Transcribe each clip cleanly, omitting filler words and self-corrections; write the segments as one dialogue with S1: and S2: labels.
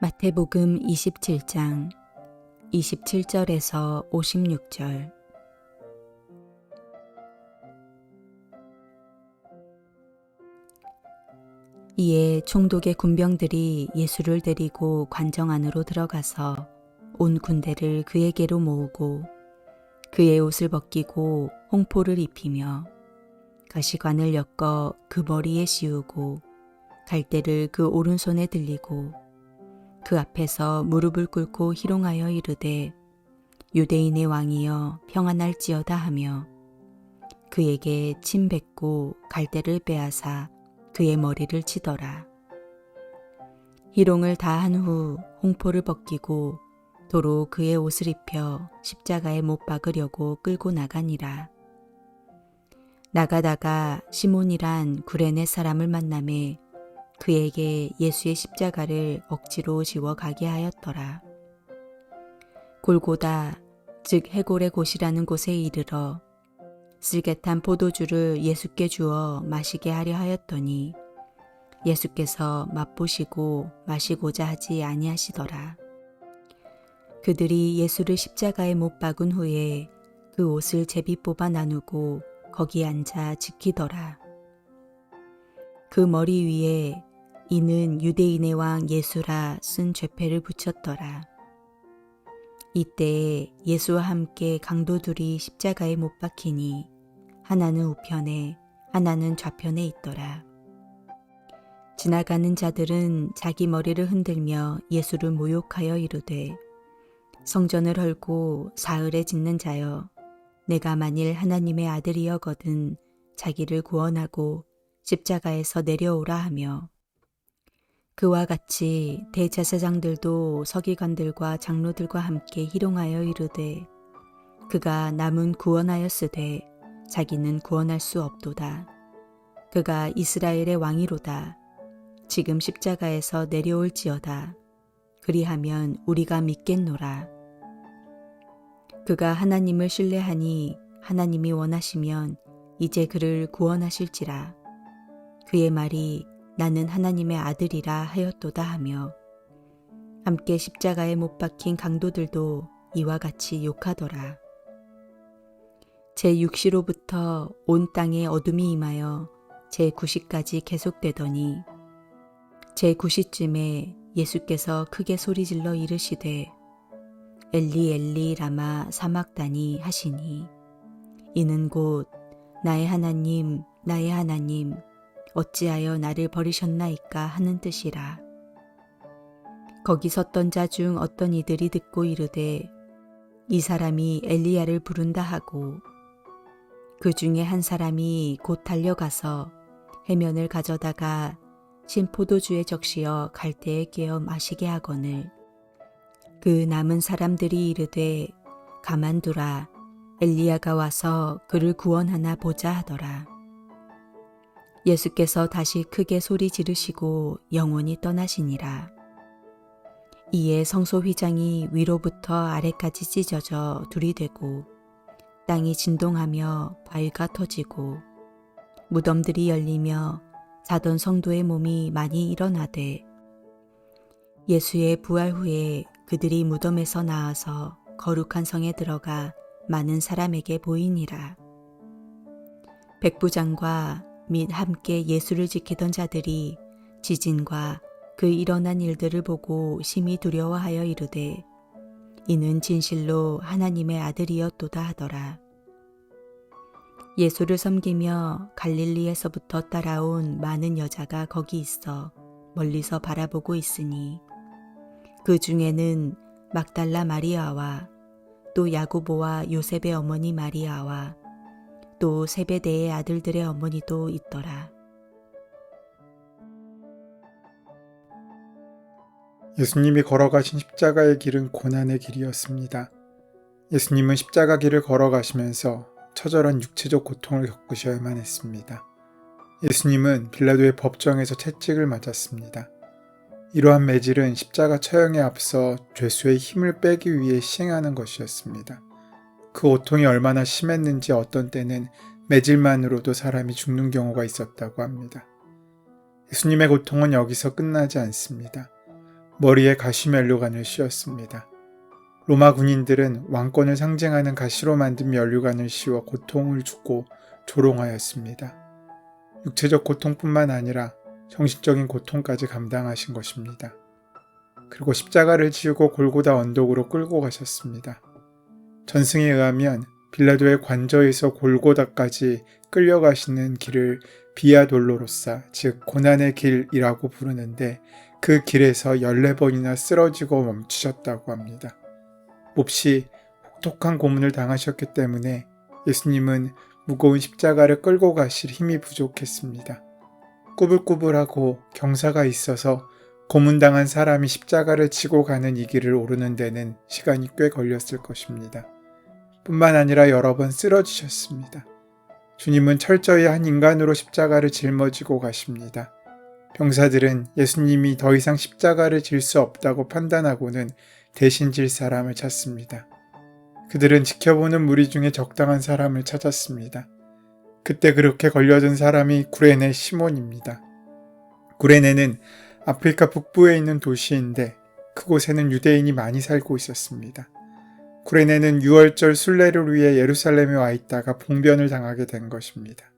S1: 마태복음 27장 27절에서 56절. 이에 총독의 군병들이 예수를 데리고 관정 안으로 들어가서 온 군대를 그에게로 모으고 그의 옷을 벗기고 홍포를 입히며 가시관을 엮어 그 머리에 씌우고 갈대를 그 오른손에 들리고 그 앞에서 무릎을 꿇고 희롱하여 이르되 유대인의 왕이여 평안할지어다 하며 그에게 침 뱉고 갈대를 빼앗아 그의 머리를 치더라. 희롱을 다 한 후 홍포를 벗기고 도로 그의 옷을 입혀 십자가에 못 박으려고 끌고 나가니라. 나가다가 시몬이란 구레네 사람을 만나매 그에게 예수의 십자가를 억지로 지워 가게 하였더라. 골고다 즉 해골의 곳이라는 곳에 이르러 쓸개탄 포도주를 예수께 주어 마시게 하려 하였더니 예수께서 맛보시고 마시고자 하지 아니하시더라. 그들이 예수를 십자가에 못 박은 후에 그 옷을 제비 뽑아 나누고 거기 앉아 지키더라. 그 머리 위에 이는 유대인의 왕 예수라 쓴 죄패를 붙였더라. 이때에 예수와 함께 강도들이 십자가에 못 박히니 하나는 우편에 하나는 좌편에 있더라. 지나가는 자들은 자기 머리를 흔들며 예수를 모욕하여 이르되 성전을 헐고 사흘에 짓는 자여 내가 만일 하나님의 아들이여거든 자기를 구원하고 십자가에서 내려오라 하며 그와 같이 대제사장들도 서기관들과 장로들과 함께 희롱하여 이르되 그가 남은 구원하였으되 자기는 구원할 수 없도다. 그가 이스라엘의 왕이로다. 지금 십자가에서 내려올지어다. 그리하면 우리가 믿겠노라. 그가 하나님을 신뢰하니 하나님이 원하시면 이제 그를 구원하실지라. 그의 말이 나는 하나님의 아들이라 하였도다 하며 함께 십자가에 못 박힌 강도들도 이와 같이 욕하더라. 제6시로부터 온 땅에 어둠이 임하여 제9시까지 계속되더니 제9시쯤에 예수께서 크게 소리질러 이르시되 엘리 엘리 라마 사막다니 하시니 이는 곧 나의 하나님 나의 하나님 어찌하여 나를 버리셨나이까 하는 뜻이라. 거기 섰던 자 중 어떤 이들이 듣고 이르되 이 사람이 엘리야를 부른다 하고 그 중에 한 사람이 곧 달려가서 해면을 가져다가 신 포도주에 적시어 갈대에 깨어 마시게 하거늘 그 남은 사람들이 이르되 가만두라 엘리야가 와서 그를 구원하나 보자 하더라. 예수께서 다시 크게 소리 지르시고 영원히 떠나시니라. 이에 성소 휘장이 위로부터 아래까지 찢어져 둘이 되고 땅이 진동하며 바위가 터지고 무덤들이 열리며 자던 성도의 몸이 많이 일어나되 예수의 부활 후에 그들이 무덤에서 나와서 거룩한 성에 들어가 많은 사람에게 보이니라. 백부장과 및 함께 예수를 지키던 자들이 지진과 그 일어난 일들을 보고 심히 두려워하여 이르되 이는 진실로 하나님의 아들이었도다 하더라. 예수를 섬기며 갈릴리에서부터 따라온 많은 여자가 거기 있어 멀리서 바라보고 있으니 그 중에는 막달라 마리아와 또 야고보와 요셉의 어머니 마리아와 또 세베대의 아들들의 어머니도 있더라.
S2: 예수님이 걸어가신 십자가의 길은 고난의 길이었습니다. 예수님은 십자가 길을 걸어가시면서 처절한 육체적 고통을 겪으셔야만 했습니다. 예수님은 빌라도의 법정에서 채찍을 맞았습니다. 이러한 매질은 십자가 처형에 앞서 죄수의 힘을 빼기 위해 시행하는 것이었습니다. 그 고통이 얼마나 심했는지 어떤 때는 매질만으로도 사람이 죽는 경우가 있었다고 합니다. 예수님의 고통은 여기서 끝나지 않습니다. 머리에 가시면류관을 씌웠습니다. 로마 군인들은 왕권을 상징하는 가시로 만든 면류관을 씌워 고통을 주고 조롱하였습니다. 육체적 고통뿐만 아니라 정신적인 고통까지 감당하신 것입니다. 그리고 십자가를 지우고 골고다 언덕으로 끌고 가셨습니다. 전승에 의하면 빌라도의 관저에서 골고다까지 끌려가시는 길을 비아 돌로로사, 즉 고난의 길이라고 부르는데 그 길에서 14번이나 쓰러지고 멈추셨다고 합니다. 몹시 혹독한 고문을 당하셨기 때문에 예수님은 무거운 십자가를 끌고 가실 힘이 부족했습니다. 꾸불꾸불하고 경사가 있어서 고문당한 사람이 십자가를 지고 가는 이 길을 오르는 데는 시간이 꽤 걸렸을 것입니다. 뿐만 아니라 여러 번 쓰러지셨습니다. 주님은 철저히 한 인간으로 십자가를 짊어지고 가십니다. 병사들은 예수님이 더 이상 십자가를 질 수 없다고 판단하고는 대신 질 사람을 찾습니다. 그들은 지켜보는 무리 중에 적당한 사람을 찾았습니다. 그때 그렇게 걸려든 사람이 구레네 시몬입니다. 구레네는 아프리카 북부에 있는 도시인데 그곳에는 유대인이 많이 살고 있었습니다. 구레네는 6월절 순례를 위해 예루살렘에 와 있다가 봉변을 당하게 된 것입니다.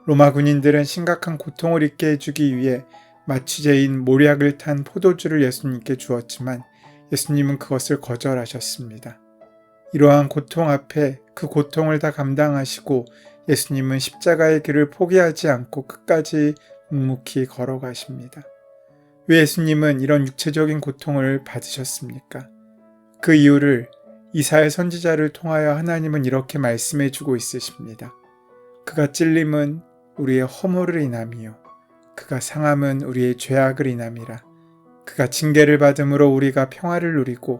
S2: 로마 군인들은 심각한 고통을 잊게 해주기 위해 마취제인 모략을 탄 포도주를 예수님께 주었지만 예수님은 그것을 거절하셨습니다. 이러한 고통 앞에 그 고통을 다 감당하시고 예수님은 십자가의 길을 포기하지 않고 끝까지 묵묵히 걸어가십니다. 왜 예수님은 이런 육체적인 고통을 받으셨습니까? 그 이유를 이사야 선지자를 통하여 하나님은 이렇게 말씀해주고 있으십니다. 그가 찔림은 우리의 허물을 인함이요 그가 상함은 우리의 죄악을 인함이라. 그가 징계를 받음으로 우리가 평화를 누리고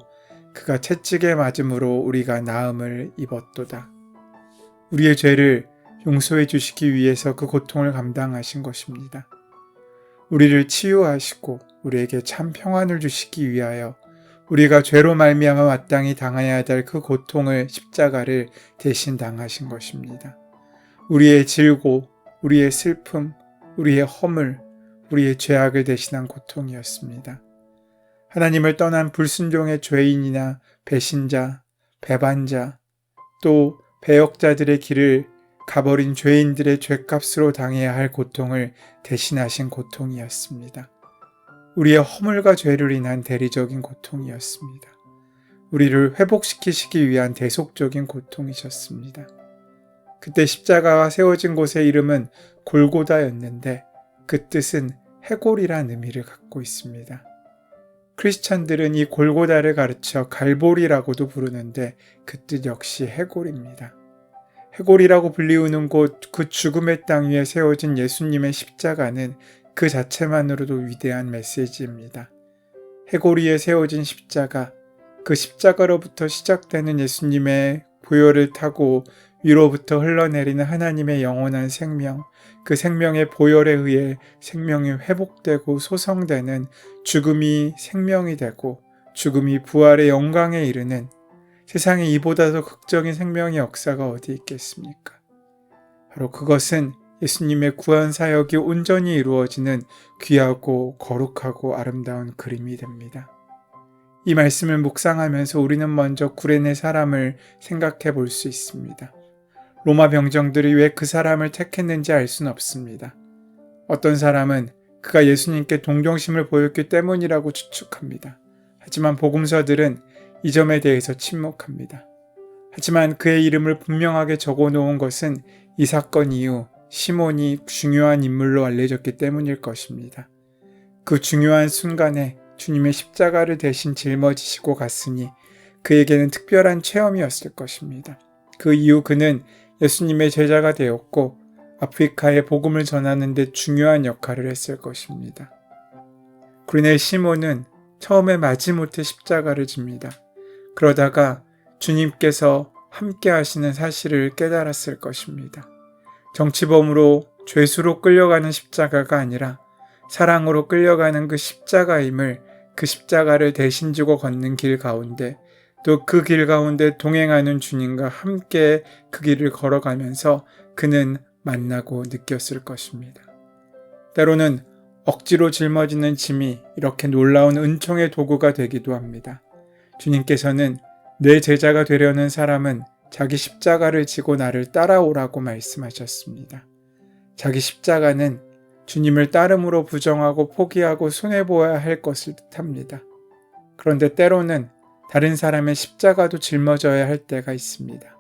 S2: 그가 채찍에 맞음으로 우리가 나음을 입었도다. 우리의 죄를 용서해 주시기 위해서 그 고통을 감당하신 것입니다. 우리를 치유하시고 우리에게 참 평안을 주시기 위하여 우리가 죄로 말미암아 마땅히 당해야 될 그 고통을 십자가를 대신 당하신 것입니다. 우리의 질고, 우리의 슬픔, 우리의 허물, 우리의 죄악을 대신한 고통이었습니다. 하나님을 떠난 불순종의 죄인이나 배신자, 배반자, 또 배역자들의 길을 가버린 죄인들의 죄값으로 당해야 할 고통을 대신하신 고통이었습니다. 우리의 허물과 죄를 인한 대리적인 고통이었습니다. 우리를 회복시키시기 위한 대속적인 고통이셨습니다. 그때 십자가가 세워진 곳의 이름은 골고다였는데 그 뜻은 해골이란 의미를 갖고 있습니다. 크리스찬들은 이 골고다를 가르쳐 갈보리라고도 부르는데 그 뜻 역시 해골입니다. 해골이라고 불리우는 곳 그 죽음의 땅 위에 세워진 예수님의 십자가는 그 자체만으로도 위대한 메시지입니다. 해골 위에 세워진 십자가, 그 십자가로부터 시작되는 예수님의 보혈을 타고 위로부터 흘러내리는 하나님의 영원한 생명, 그 생명의 보혈에 의해 생명이 회복되고 소성되는 죽음이 생명이 되고 죽음이 부활의 영광에 이르는 세상에 이보다 더 극적인 생명의 역사가 어디 있겠습니까? 바로 그것은 예수님의 구원 사역이 온전히 이루어지는 귀하고 거룩하고 아름다운 그림이 됩니다. 이 말씀을 묵상하면서 우리는 먼저 구레네 사람을 생각해 볼 수 있습니다. 로마 병정들이 왜 그 사람을 택했는지 알 수는 없습니다. 어떤 사람은 그가 예수님께 동정심을 보였기 때문이라고 추측합니다. 하지만 복음서들은 이 점에 대해서 침묵합니다. 하지만 그의 이름을 분명하게 적어 놓은 것은 이 사건 이후 시몬이 중요한 인물로 알려졌기 때문일 것입니다. 그 중요한 순간에 주님의 십자가를 대신 짊어지시고 갔으니 그에게는 특별한 체험이었을 것입니다. 그 이후 그는 예수님의 제자가 되었고 아프리카에 복음을 전하는 데 중요한 역할을 했을 것입니다. 구레네 시몬은 처음에 마지못해 십자가를 집니다. 그러다가 주님께서 함께 하시는 사실을 깨달았을 것입니다. 정치범으로 죄수로 끌려가는 십자가가 아니라 사랑으로 끌려가는 그 십자가임을, 그 십자가를 대신 지고 걷는 길 가운데 또 그 길 가운데 동행하는 주님과 함께 그 길을 걸어가면서 그는 만나고 느꼈을 것입니다. 때로는 억지로 짊어지는 짐이 이렇게 놀라운 은총의 도구가 되기도 합니다. 주님께서는 내 제자가 되려는 사람은 자기 십자가를 지고 나를 따라오라고 말씀하셨습니다. 자기 십자가는 주님을 따름으로 부정하고 포기하고 손해보아야 할 것을 뜻합니다. 그런데 때로는 다른 사람의 십자가도 짊어져야 할 때가 있습니다.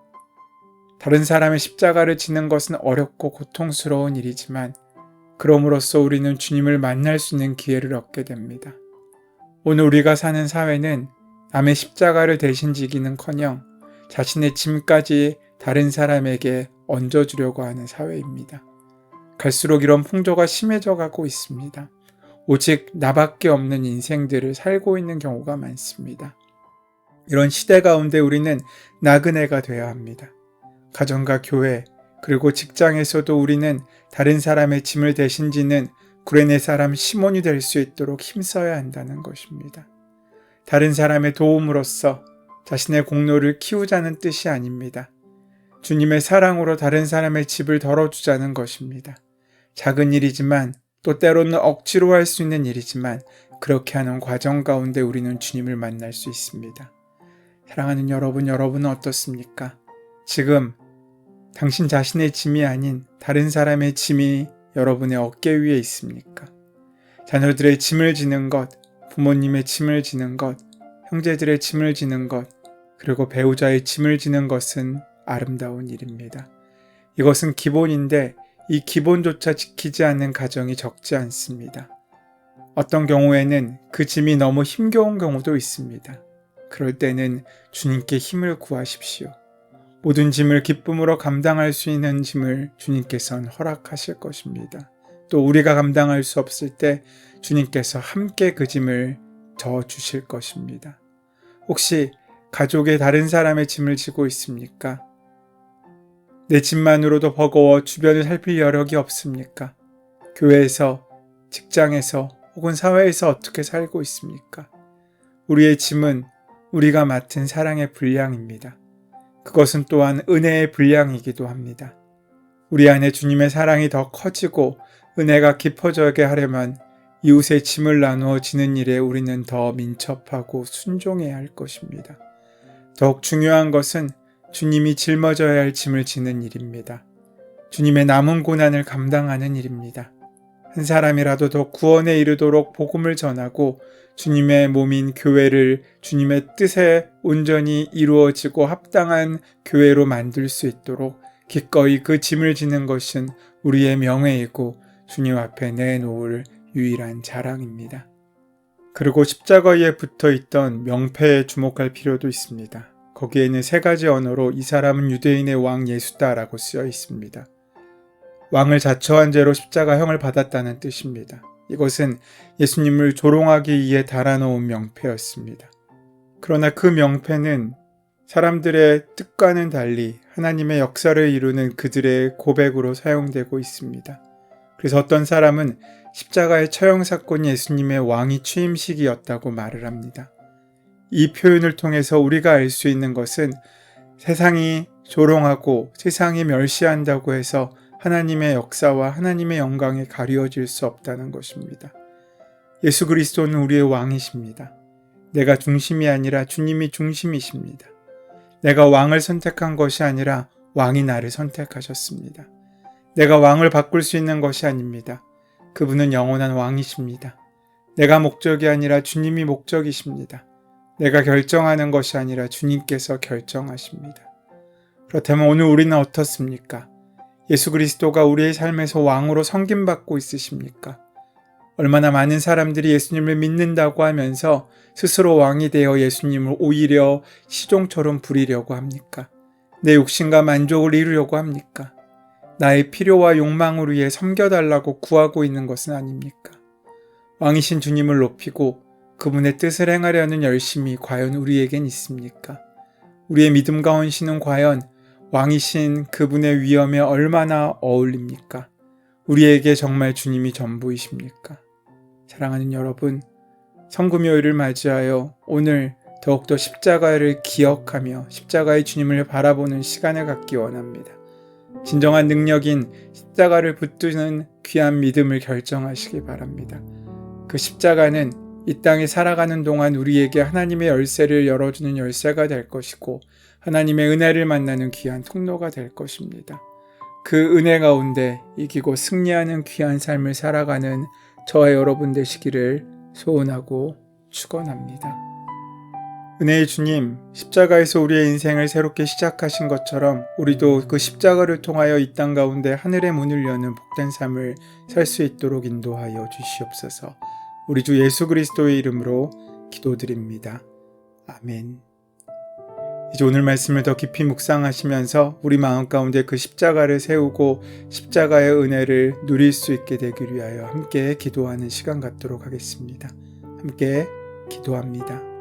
S2: 다른 사람의 십자가를 지는 것은 어렵고 고통스러운 일이지만 그럼으로써 우리는 주님을 만날 수 있는 기회를 얻게 됩니다. 오늘 우리가 사는 사회는 남의 십자가를 대신 지기는커녕 자신의 짐까지 다른 사람에게 얹어주려고 하는 사회입니다. 갈수록 이런 풍조가 심해져 가고 있습니다. 오직 나밖에 없는 인생들을 살고 있는 경우가 많습니다. 이런 시대 가운데 우리는 나그네가 되어야 합니다. 가정과 교회 그리고 직장에서도 우리는 다른 사람의 짐을 대신 지는 구레네 사람 시몬이 될 수 있도록 힘써야 한다는 것입니다. 다른 사람의 도움으로써 자신의 공로를 키우자는 뜻이 아닙니다. 주님의 사랑으로 다른 사람의 집을 덜어주자는 것입니다. 작은 일이지만 또 때로는 억지로 할 수 있는 일이지만 그렇게 하는 과정 가운데 우리는 주님을 만날 수 있습니다. 사랑하는 여러분은 어떻습니까? 지금 당신 자신의 짐이 아닌 다른 사람의 짐이 여러분의 어깨 위에 있습니까? 자녀들의 짐을 지는 것, 부모님의 짐을 지는 것, 형제들의 짐을 지는 것, 그리고 배우자의 짐을 지는 것은 아름다운 일입니다. 이것은 기본인데 이 기본조차 지키지 않는 가정이 적지 않습니다. 어떤 경우에는 그 짐이 너무 힘겨운 경우도 있습니다. 그럴 때는 주님께 힘을 구하십시오. 모든 짐을 기쁨으로 감당할 수 있는 짐을 주님께서는 허락하실 것입니다. 또 우리가 감당할 수 없을 때 주님께서 함께 그 짐을 져 주실 것입니다. 혹시 가족의 다른 사람의 짐을 지고 있습니까? 내 짐만으로도 버거워 주변을 살필 여력이 없습니까? 교회에서, 직장에서 혹은 사회에서 어떻게 살고 있습니까? 우리의 짐은 우리가 맡은 사랑의 분량입니다. 그것은 또한 은혜의 분량이기도 합니다. 우리 안에 주님의 사랑이 더 커지고 은혜가 깊어져게 하려면 이웃의 짐을 나누어 지는 일에 우리는 더 민첩하고 순종해야 할 것입니다. 더욱 중요한 것은 주님이 짊어져야 할 짐을 지는 일입니다. 주님의 남은 고난을 감당하는 일입니다. 한 사람이라도 더 구원에 이르도록 복음을 전하고 주님의 몸인 교회를 주님의 뜻에 온전히 이루어지고 합당한 교회로 만들 수 있도록 기꺼이 그 짐을 지는 것은 우리의 명예이고 주님 앞에 내놓을 유일한 자랑입니다. 그리고 십자가 위에 붙어있던 명패에 주목할 필요도 있습니다. 거기에는 3가지 언어로 이 사람은 유대인의 왕 예수다라고 쓰여 있습니다. 왕을 자처한 죄로 십자가형을 받았다는 뜻입니다. 이것은 예수님을 조롱하기 위해 달아놓은 명패였습니다. 그러나 그 명패는 사람들의 뜻과는 달리 하나님의 역사를 이루는 그들의 고백으로 사용되고 있습니다. 그래서 어떤 사람은 십자가의 처형 사건이 예수님의 왕위 취임식이었다고 말을 합니다. 이 표현을 통해서 우리가 알 수 있는 것은 세상이 조롱하고 세상이 멸시한다고 해서 하나님의 역사와 하나님의 영광에 가리워질 수 없다는 것입니다. 예수 그리스도는 우리의 왕이십니다. 내가 중심이 아니라 주님이 중심이십니다. 내가 왕을 선택한 것이 아니라 왕이 나를 선택하셨습니다. 내가 왕을 바꿀 수 있는 것이 아닙니다. 그분은 영원한 왕이십니다. 내가 목적이 아니라 주님이 목적이십니다. 내가 결정하는 것이 아니라 주님께서 결정하십니다. 그렇다면 오늘 우리는 어떻습니까? 예수 그리스도가 우리의 삶에서 왕으로 섬김받고 있으십니까? 얼마나 많은 사람들이 예수님을 믿는다고 하면서 스스로 왕이 되어 예수님을 오히려 시종처럼 부리려고 합니까? 내 욕심과 만족을 이루려고 합니까? 나의 필요와 욕망을 위해 섬겨달라고 구하고 있는 것은 아닙니까? 왕이신 주님을 높이고 그분의 뜻을 행하려는 열심이 과연 우리에겐 있습니까? 우리의 믿음과 헌신은 과연 왕이신 그분의 위엄에 얼마나 어울립니까? 우리에게 정말 주님이 전부이십니까? 사랑하는 여러분, 성금요일을 맞이하여 오늘 더욱더 십자가를 기억하며 십자가의 주님을 바라보는 시간을 갖기 원합니다. 진정한 능력인 십자가를 붙드는 귀한 믿음을 결정하시기 바랍니다. 그 십자가는 이 땅에 살아가는 동안 우리에게 하나님의 열쇠를 열어주는 열쇠가 될 것이고 하나님의 은혜를 만나는 귀한 통로가 될 것입니다. 그 은혜 가운데 이기고 승리하는 귀한 삶을 살아가는 저와 여러분 되시기를 소원하고 축원합니다. 은혜의 주님, 십자가에서 우리의 인생을 새롭게 시작하신 것처럼 우리도 그 십자가를 통하여 이 땅 가운데 하늘의 문을 여는 복된 삶을 살 수 있도록 인도하여 주시옵소서. 우리 주 예수 그리스도의 이름으로 기도드립니다. 아멘. 이제 오늘 말씀을 더 깊이 묵상하시면서 우리 마음 가운데 그 십자가를 세우고 십자가의 은혜를 누릴 수 있게 되기 위하여 함께 기도하는 시간 갖도록 하겠습니다. 함께 기도합니다.